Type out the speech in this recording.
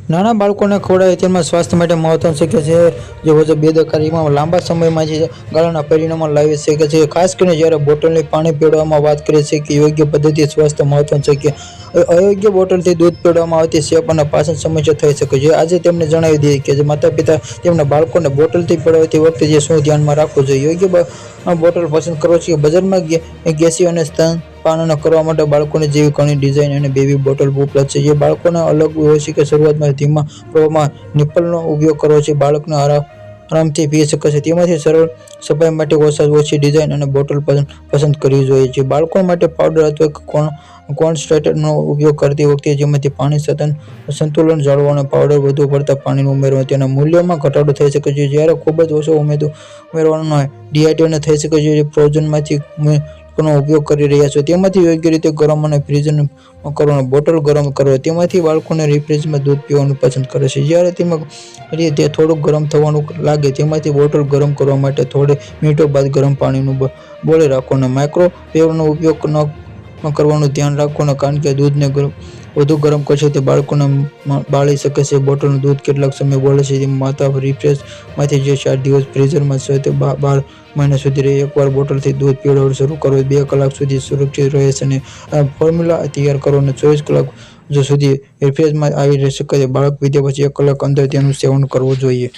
નાના બાળકોને ખવડાવે તેમાં સ્વાસ્થ્ય માટે મહત્વનું શક્ય છે જે વજન બેદરકારીમાં લાંબા સમયમાં જે ગાળાના પરિણામો લાવી શકે છે. ખાસ કરીને જ્યારે બોટલની પાણી પીવડાવવામાં વાત કરીએ છીએ કે યોગ્ય પદ્ધતિ સ્વાસ્થ્ય મહત્વનું શક્ય અયોગ્ય બોટલથી દૂધ પીવડાવવામાં આવતી સેપ અને પાચન સમસ્યા થઈ શકે છે. આજે તેમને જણાવી દઈએ કે માતા પિતા તેમના બાળકોને બોટલથી પીવડાવતી વખતે જે શું ધ્યાનમાં રાખવું જોઈએ. યોગ્ય બોટલ પસંદ કરવો છે. બજારમાં ગેસી અને સ્તનપાન કરવા માટે બાળકોની જેવી ઘણી ડિઝાઇન અને બેબી બોટલ ઉપલબ્ધ છે જે બાળકોને અલગ હોય છે કે શરૂઆતમાં ધીમા પ્રવાહમાં નિપ્પલનો ઉપયોગ કરવો છે. બાળકને આરામથી પી શકે છે. તેમાંથી સરળ સફાઈ માટે ઓછી ડિઝાઇન અને બોટલ પસંદ કરવી જોઈએ છે. બાળકો માટે પાવડર અથવા કોન્સન્ટ્રેટનો ઉપયોગ કરતી વખતે જેમાંથી પાણી સંતુલન જાળવો અને પાવડર વધુ પડતા પાણીને ઉમેરવા તેના મૂલ્યમાં ઘટાડો થઈ શકે છે. જ્યારે ખૂબ જ ઓછો ઉમેરવાનો ડિહાઇડ્રેશન થઈ શકે છે. ફ્રોઝનમાંથી નો ઉપયોગ કરી રહ્યા છો તેમાંથી યોગ્ય રીતે ગરમ અને ફ્રીઝન કરો. બોટલ ગરમ કરો તેમાંથી બાળકોને રિફ્રેશમાં દૂધ પીવાનું પસંદ કરે છે. જ્યારે તે થોડુંક ગરમ થવાનું લાગે તેમાંથી બોટલ ગરમ કરવા માટે થોડી મિનિટો બાદ ગરમ પાણીનું બોળી રાખો અને માઇક્રોવેવનો ઉપયોગ ન કરવાનું ધ્યાન રાખો કારણ કે દૂધને વધુ ગરમ કરશે તે બાળકોને બાળી શકે છે. બોટલનું દૂધ કેટલાક સમય બોલે છે તેમાં માતા રિફ્રેશમાંથી જે 4 દિવસ ફ્રીઝરમાં છે તે 12 મહિના સુધી રહે. એકવાર બોટલથી દૂધ પીવડાવવાનું શરૂ કરો 2 કલાક સુધી સુરક્ષિત રહે છે અને ફોર્મ્યુલા તૈયાર કરો અને 24 કલાક સુધી રિફ્રેશમાં આવી શકે છે. બાળક પીધા પછી 1 કલાક અંદર તેનું સેવન કરવું જોઈએ.